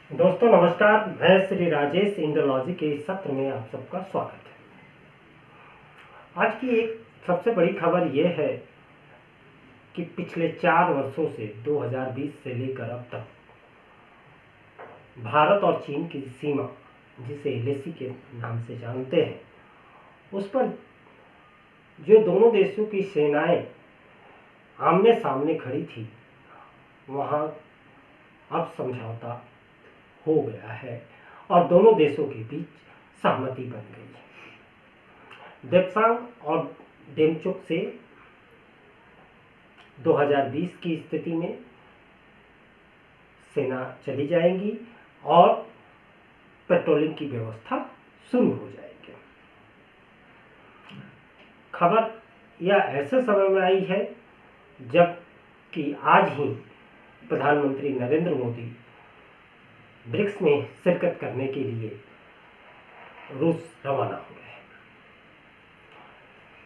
दोस्तों नमस्कार, मैं श्री राजेश इंडोलॉजी के इस सत्र में आप सबका स्वागत है। आज की एक सबसे बड़ी खबर यह है कि पिछले 4 वर्षों से 2020 से लेकर अब तक भारत और चीन की सीमा, जिसे एलएसी के नाम से जानते हैं, उस पर जो दोनों देशों की सेनाएं आमने सामने खड़ी थी, वहां अब समझौता हो गया है और दोनों देशों के बीच सहमति बन गई है। देप्सांग और डेमचुक से 2020 की स्थिति में सेना चली जाएंगी और पेट्रोलिंग की व्यवस्था शुरू हो जाएगी। खबर यह ऐसे समय में आई है जब कि आज ही प्रधानमंत्री नरेंद्र मोदी ब्रिक्स में शिरकत करने के लिए रूस रवाना हो गए हैं।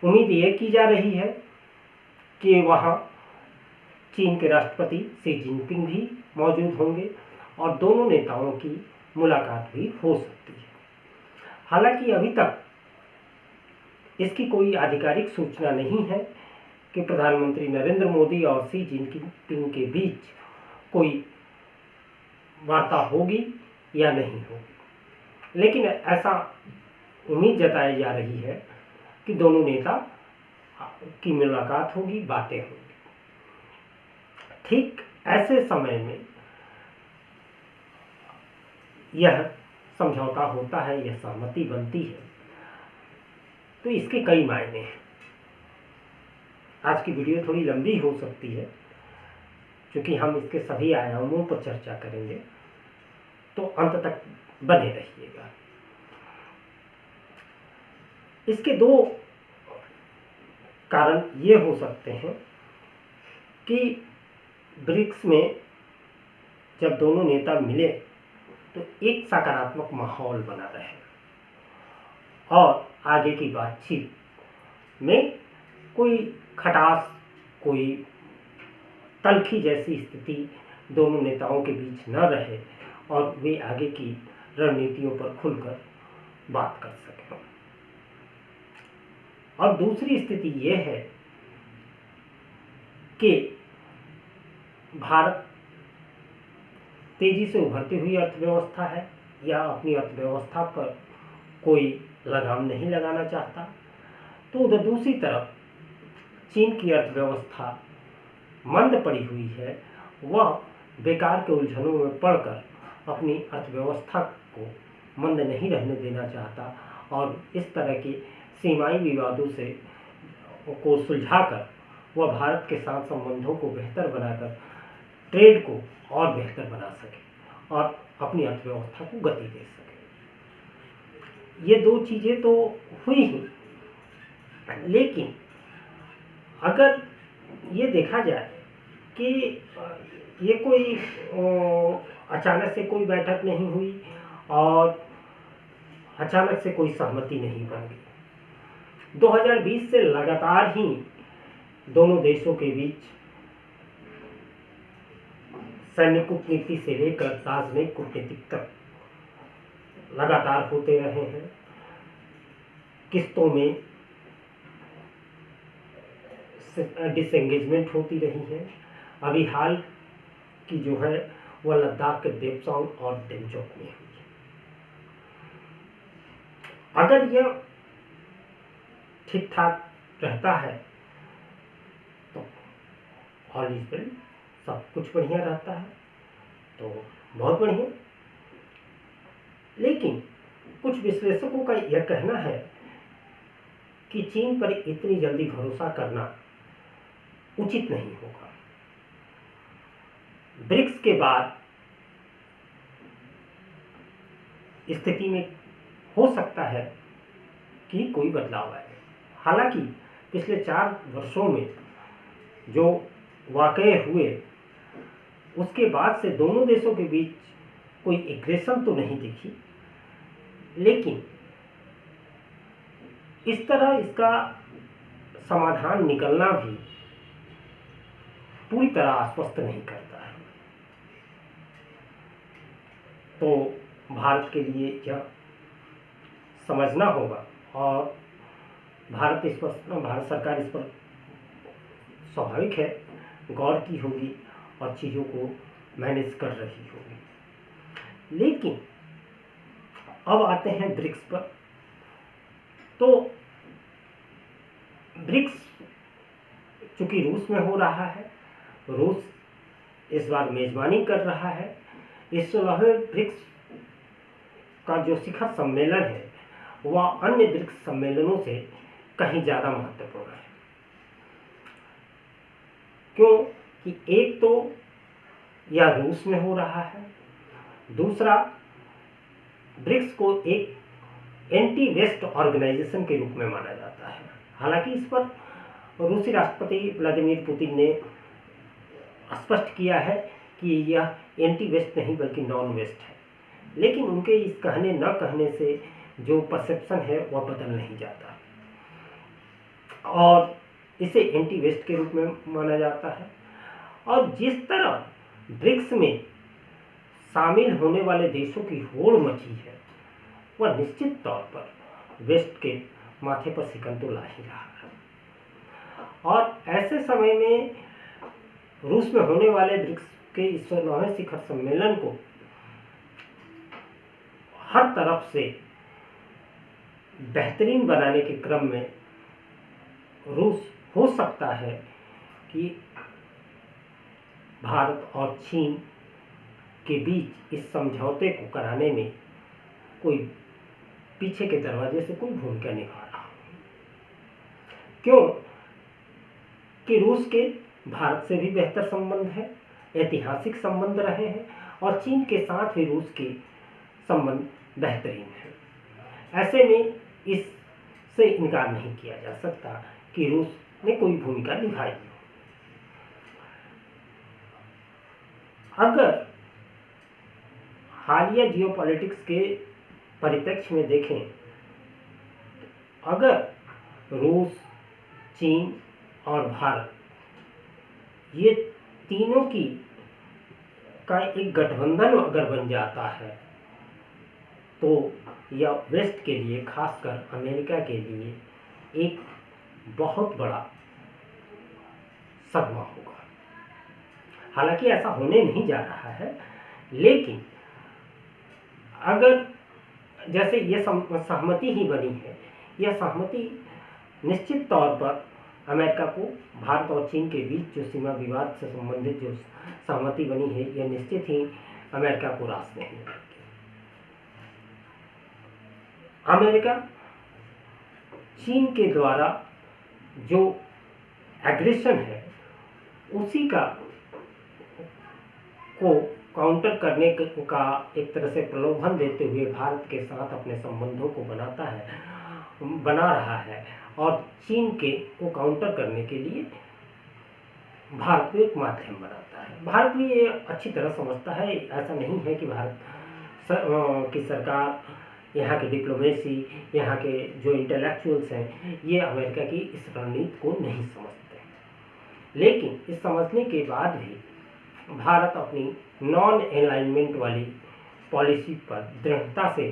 उम्मीद यह की जा रही है कि वहां चीन के राष्ट्रपति शी जिनपिंग भी मौजूद होंगे और दोनों नेताओं की मुलाकात भी हो सकती है। हालांकि अभी तक इसकी कोई आधिकारिक सूचना नहीं है कि प्रधानमंत्री नरेंद्र मोदी और शी जिनपिंग के बीच कोई वार्ता होगी या नहीं होगी, लेकिन ऐसा उम्मीद जताई जा रही है कि दोनों नेता की मुलाकात होगी, बातें होंगी। ठीक ऐसे समय में यह समझौता होता है, यह सहमति बनती है, तो इसके कई मायने हैं। आज की वीडियो थोड़ी लंबी हो सकती है क्योंकि हम इसके सभी आयामों पर चर्चा करेंगे, तो अंत तक बने रहिएगा। इसके दो कारण ये हो सकते हैं कि ब्रिक्स में जब दोनों नेता मिले तो एक सकारात्मक माहौल बना रहे और आगे की बातचीत में कोई खटास, कोई तल्खी जैसी स्थिति दोनों नेताओं के बीच न रहे और वे आगे की रणनीतियों पर खुलकर बात कर सकें। और दूसरी स्थिति यह है कि भारत तेजी से उभरती हुई अर्थव्यवस्था है या अपनी अर्थव्यवस्था पर कोई लगाम नहीं लगाना चाहता, तो उधर दूसरी तरफ चीन की अर्थव्यवस्था मंद पड़ी हुई है, वह बेकार के उलझनों में पड़कर अपनी अर्थव्यवस्था को मंद नहीं रहने देना चाहता और इस तरह के सीमाई विवादों से को सुलझाकर वह भारत के साथ संबंधों को बेहतर बनाकर ट्रेड को और बेहतर बना सके और अपनी अर्थव्यवस्था को गति दे सके। ये दो चीजें तो हुई ही, लेकिन अगर ये देखा जाए कि ये कोई अचानक से कोई बैठक नहीं हुई और अचानक से कोई सहमति नहीं बन गई। 2020 से लगातार ही दोनों देशों के बीच सैन्य कूटनीति से लेकर राजनयिक कूटनीति तक लगातार होते रहे हैं। किस्तों में डिसएंगेजमेंट होती रही है। अभी हाल की जो है वह लद्दाख के देप्सांग और डेमचुक में हुई है। अगर यह ठीक ठाक रहता है तो ऑल इज वेल, सब कुछ बढ़िया रहता है तो बहुत बढ़िया। लेकिन कुछ विश्लेषकों का यह कहना है कि चीन पर इतनी जल्दी भरोसा करना उचित नहीं होगा। ब्रिक्स के बाद स्थिति में हो सकता है कि कोई बदलाव आए। हालांकि पिछले 4 वर्षों में जो वाकये हुए उसके बाद से दोनों देशों के बीच कोई एग्रेशन तो नहीं दिखी, लेकिन इस तरह इसका समाधान निकलना भी पूरी तरह आश्वस्त नहीं करता है। तो भारत के लिए यह समझना होगा और भारत सरकार इस पर स्वाभाविक है गौर की होगी और चीज़ों को मैनेज कर रही होगी। लेकिन अब आते हैं ब्रिक्स पर। तो ब्रिक्स चूंकि रूस में हो रहा है, रूस इस बार मेजबानी कर रहा है। इस 16वें ब्रिक्स का जो शिखर सम्मेलन है वह अन्य ब्रिक्स सम्मेलनों से कहीं ज़्यादा महत्वपूर्ण है। क्यों कि एक तो यह रूस में हो रहा है, दूसरा ब्रिक्स को एक एंटी वेस्ट ऑर्गेनाइजेशन के रूप में माना जाता है। हालांकि इस पर रूसी राष्ट्रपति व्लादिमीर पुतिन ने स्पष्ट किया है कि यह एंटी वेस्ट नहीं बल्कि नॉन वेस्ट है, लेकिन उनके इस कहने न कहने से जो परसेप्शन है वह बदल नहीं जाता और इसे एंटी वेस्ट के रूप में माना जाता है। और जिस तरह ब्रिक्स में शामिल होने वाले देशों की होड़ मची है वह निश्चित तौर पर वेस्ट के माथे पर सिकन तो ला ही रहा है। और ऐसे समय में रूस में होने वाले ब्रिक्स के इस 16वें शिखर सम्मेलन को हर तरफ से बेहतरीन बनाने के क्रम में रूस हो सकता है कि भारत और चीन के बीच इस समझौते को कराने में कोई पीछे के दरवाजे से कोई भूमिका निभा रहा। क्यों कि रूस के भारत से भी बेहतर संबंध है, ऐतिहासिक संबंध रहे हैं और चीन के साथ भी रूस के संबंध बेहतरीन है। ऐसे में इससे इनकार नहीं किया जा सकता कि रूस ने कोई भूमिका निभाई हो। अगर हालिया जियोपॉलिटिक्स के परिप्रेक्ष्य में देखें, अगर रूस, चीन और भारत ये तीनों की का एक गठबंधन अगर बन जाता है तो यह वेस्ट के लिए, खासकर अमेरिका के लिए एक बहुत बड़ा सदमा होगा। हालांकि ऐसा होने नहीं जा रहा है, लेकिन अगर जैसे ये सहमति ही बनी है, यह सहमति निश्चित तौर पर अमेरिका को भारत और चीन के बीच जो सीमा विवाद से संबंधित जो सहमति बनी है यह निश्चित ही अमेरिका को रास नहीं है। अमेरिका चीन के द्वारा जो एग्रेशन है उसी का को काउंटर करने का एक तरह से प्रलोभन देते हुए भारत के साथ अपने संबंधों को बना रहा है और चीन के को काउंटर करने के लिए भारत को एक माध्यम बनाता है। भारत भी ये अच्छी तरह समझता है। ऐसा नहीं है कि भारत की सरकार, यहाँ की डिप्लोमेसी, यहाँ के जो इंटेलेक्चुअल्स हैं ये अमेरिका की इस रणनीति को नहीं समझते, लेकिन इस समझने के बाद भी भारत अपनी नॉन अलाइनमेंट वाली पॉलिसी पर दृढ़ता से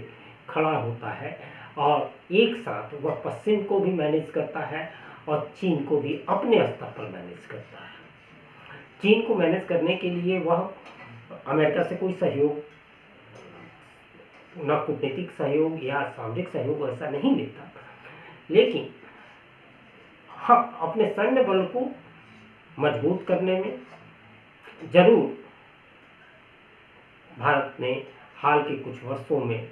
खड़ा होता है और एक साथ वह पश्चिम को भी मैनेज करता है और चीन को भी अपने स्तर पर मैनेज करता है। चीन को मैनेज करने के लिए वह अमेरिका से कोई सहयोग, न कूटनीतिक सहयोग या सामरिक सहयोग ऐसा नहीं लेता, लेकिन हाँ अपने सैन्य बल को मजबूत करने में जरूर भारत ने हाल के कुछ वर्षों में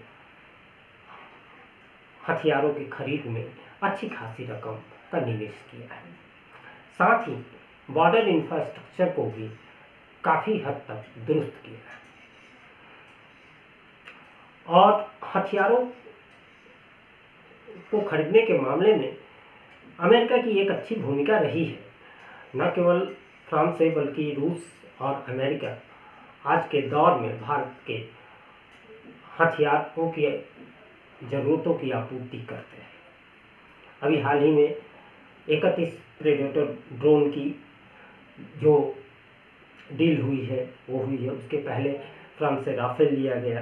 हथियारों की खरीद में अच्छी खासी रकम का निवेश किया है। साथ ही बॉर्डर इंफ्रास्ट्रक्चर को भी काफ़ी हद तक दुरुस्त किया है और हथियारों को खरीदने के मामले में अमेरिका की एक अच्छी भूमिका रही है। न केवल फ्रांस से बल्कि रूस और अमेरिका आज के दौर में भारत के हथियारों की ज़रूरतों की आपूर्ति करते हैं। अभी हाल ही में 31 प्रेडेटर ड्रोन की जो डील हुई है वो हुई है। उसके पहले फ्रांस से राफेल लिया गया,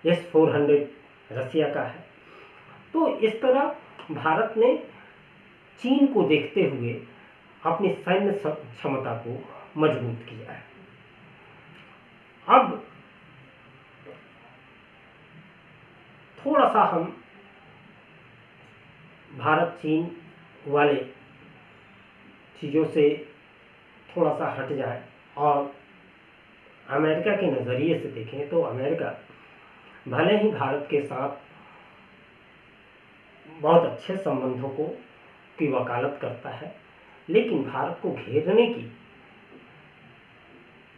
S-400 रसिया का है। तो इस तरह भारत ने चीन को देखते हुए अपनी सैन्य क्षमता को मजबूत किया है। अब थोड़ा सा हम भारत चीन वाले चीज़ों से थोड़ा सा हट जाए और अमेरिका के नज़रिए से देखें तो अमेरिका भले ही भारत के साथ बहुत अच्छे संबंधों की वकालत करता है, लेकिन भारत को घेरने की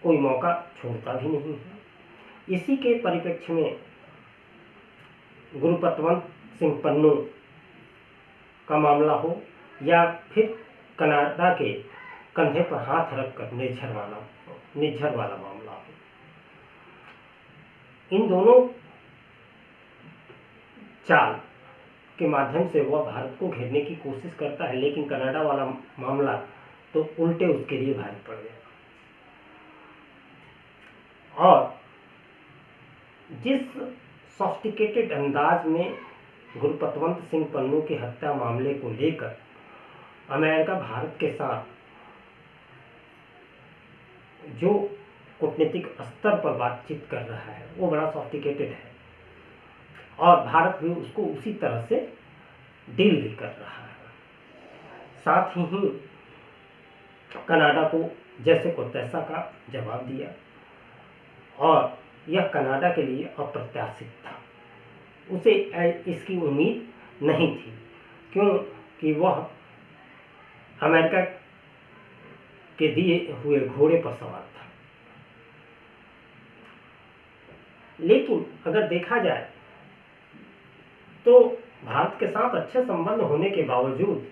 कोई मौका छोड़ता भी नहीं है। इसी के परिप्रेक्ष्य में गुरुपतवंत सिंह पन्नू का मामला हो या फिर कनाडा के कंधे पर हाथ रखकर निज्झर वाला मामला हो, इन दोनों चाल के माध्यम से वह भारत को घेरने की कोशिश करता है, लेकिन कनाडा वाला मामला तो उल्टे उसके लिए भारी पड़ गया। और जिस सॉफ्टिकेटेड अंदाज में गुरुपतवंत सिंह पन्नू की हत्या मामले को लेकर अमेरिका भारत के साथ जो कूटनीतिक स्तर पर बातचीत कर रहा है वो बड़ा सॉफ्टिकेटेड है, और भारत भी उसको उसी तरह से डील भी कर रहा है। साथ ही कनाडा को जैसे को तैसा का जवाब दिया, और यह कनाडा के लिए अप्रत्याशित था। उसे इसकी उम्मीद नहीं थी, क्योंकि वह अमेरिका के दिए हुए घोड़े पर सवार था। लेकिन अगर देखा जाए तो भारत के साथ अच्छे संबंध होने के बावजूद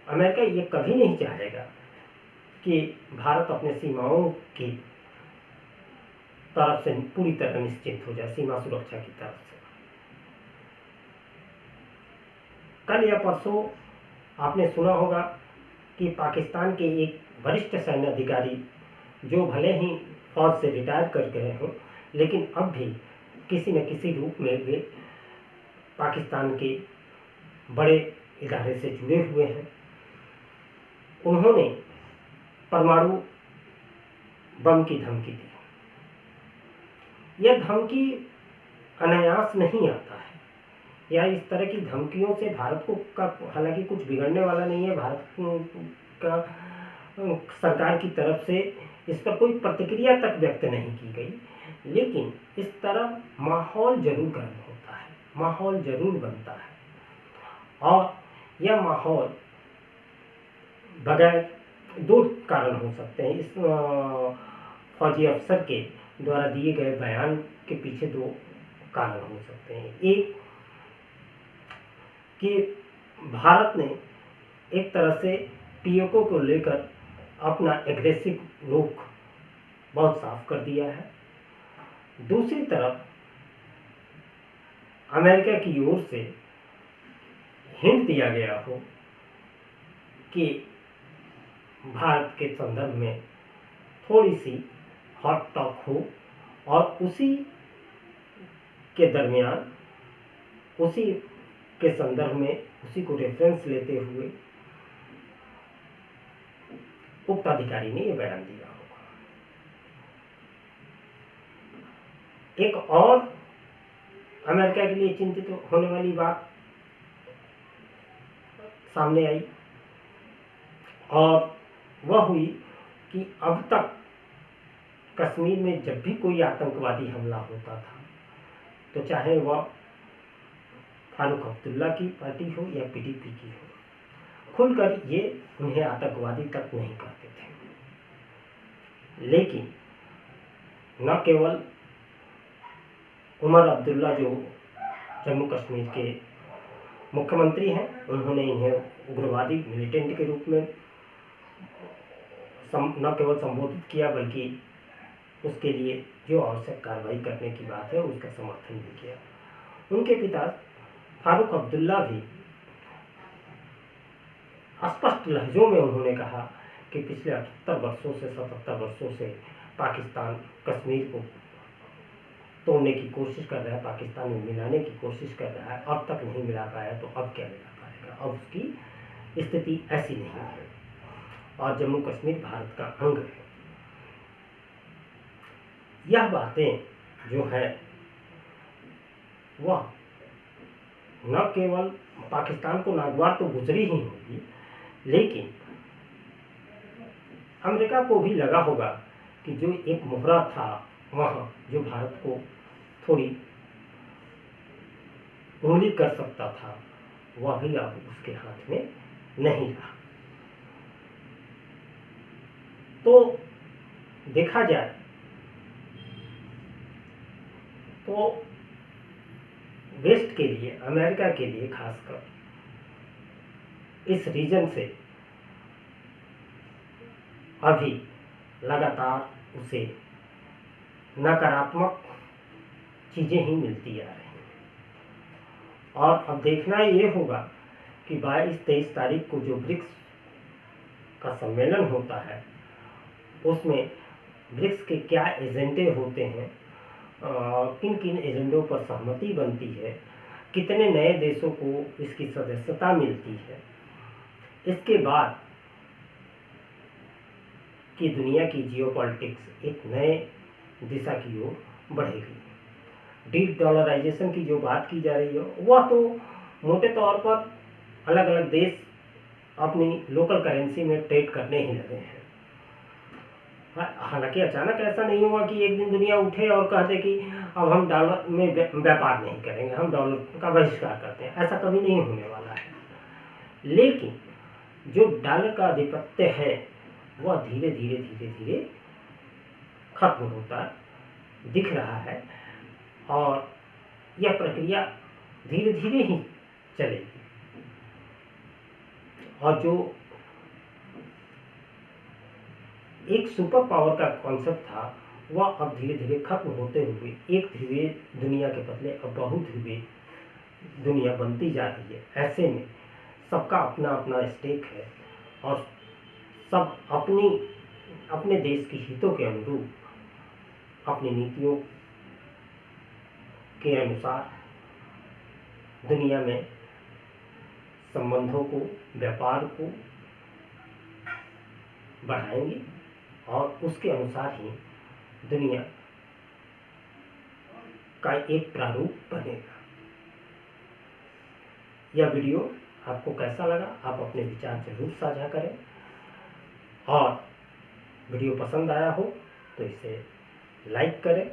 अमेरिका ये कभी नहीं चाहेगा कि भारत अपने सीमाओं की तरफ से पूरी तरह निश्चित हो जाए, सीमा सुरक्षा की तरफ से। कल या परसों आपने सुना होगा कि पाकिस्तान के एक वरिष्ठ सैन्य अधिकारी, जो भले ही फौज से रिटायर कर गए हों, लेकिन अब भी किसी न किसी रूप में वे पाकिस्तान के बड़े इदारे से जुड़े हुए हैं। उन्होंने परमाणु बम की धमकी दी। यह धमकी अनायास नहीं आता है, या इस तरह की धमकियों से भारत को हालांकि कुछ बिगड़ने वाला नहीं है। भारत का सरकार की तरफ से इस पर कोई प्रतिक्रिया तक व्यक्त नहीं की गई, लेकिन इस तरह माहौल जरूर गर्म होता है, माहौल जरूर बनता है। और यह माहौल बगैर दो कारण हो सकते हैं। इस फौजी अफसर के द्वारा दिए गए बयान के पीछे दो कारण हो सकते हैं। एक कि भारत ने एक तरह से पीओके को लेकर अपना एग्रेसिव रुख बहुत साफ कर दिया है। दूसरी तरफ अमेरिका की ओर से हिंट दिया गया हो कि भारत के संदर्भ में थोड़ी सी हॉट टॉक हो, और उसी के दरमियान उसी के संदर्भ में उसी को रेफरेंस लेते हुए उक्त अधिकारी ने यह बयान दिया होगा। एक और अमेरिका के लिए चिंतित होने वाली बात सामने आई, और वह हुई कि अब तक कश्मीर में जब भी कोई आतंकवादी हमला होता था, तो चाहे वह फारूक अब्दुल्ला की पार्टी हो या पीडीपी की हो, खुलकर ये उन्हें आतंकवादी तक नहीं कहते थे। लेकिन न केवल उमर अब्दुल्ला, जो जम्मू कश्मीर के मुख्यमंत्री हैं, उन्होंने इन्हें उग्रवादी मिलिटेंट के रूप में न केवल संबोधित किया, बल्कि उसके लिए जो आवश्यक कार्रवाई करने की बात है उसका समर्थन भी किया। उनके पिता फारूक अब्दुल्ला भी स्पष्ट लहजों में उन्होंने कहा कि पिछले 78 वर्षों से 77 वर्षों से पाकिस्तान कश्मीर को तोड़ने की कोशिश कर रहा है, पाकिस्तान में मिलाने की कोशिश कर रहा है, अब तक नहीं मिला पाया तो अब क्या मिला पाएगा। अब उसकी स्थिति ऐसी नहीं है और जम्मू कश्मीर भारत का अंग है। यह बातें जो है वह न केवल पाकिस्तान को नागवार तो गुजरी ही होगी, लेकिन अमेरिका को भी लगा होगा कि जो एक मोहरा था वहाँ जो भारत को थोड़ी उंगली कर सकता था, वह भी अब उसके हाथ में नहीं रहा। तो देखा जाए तो वेस्ट के लिए, अमेरिका के लिए खासकर इस रीजन से अभी लगातार उसे नकारात्मक चीज़ें ही मिलती आ रही हैं। और अब देखना ये होगा कि 22-23 तारीख को जो ब्रिक्स का सम्मेलन होता है उसमें ब्रिक्स के क्या एजेंडे होते हैं, किन किन एजेंडों पर सहमति बनती है, कितने नए देशों को इसकी सदस्यता मिलती है। इसके बाद कि दुनिया की जियोपॉलिटिक्स एक नए दिशा की ओर बढ़ेगी। डी डॉलराइजेशन की जो बात की जा रही है वह तो मोटे तौर पर अलग अलग देश अपनी लोकल करेंसी में ट्रेड करने ही लगे हैं। हालांकि अचानक ऐसा नहीं हुआ कि एक दिन दुनिया उठे और कहते कि अब हम डॉलर में व्यापार नहीं करेंगे, हम डॉलर का बहिष्कार करते हैं। ऐसा कभी नहीं होने वाला है। लेकिन जो डॉलर का आधिपत्य है वह धीरे धीरे धीरे धीरे खत्म होता दिख रहा है और यह प्रक्रिया धीरे धीरे ही चलेगी। और जो एक सुपर पावर का कॉन्सेप्ट था वह अब धीरे धीरे खत्म होते हुए एक ध्रुवीय दुनिया के बदले अब बहुध्रुवीय दुनिया बनती जा रही है। ऐसे में सबका अपना अपना स्टेक है और सब अपने देश के हितों के अनुरूप अपनी नीतियों के अनुसार दुनिया में संबंधों को, व्यापार को बढ़ाएंगे और उसके अनुसार ही दुनिया का एक प्रारूप बनेगा। यह वीडियो आपको कैसा लगा, आप अपने विचार जरूर साझा करें और वीडियो पसंद आया हो तो इसे लाइक करें,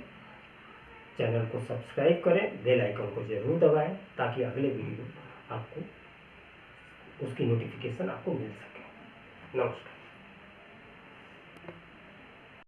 चैनल को सब्सक्राइब करें, बेल आइकन को जरूर दबाएं ताकि अगले वीडियो आपको उसकी नोटिफिकेशन आपको मिल सके। नमस्कार।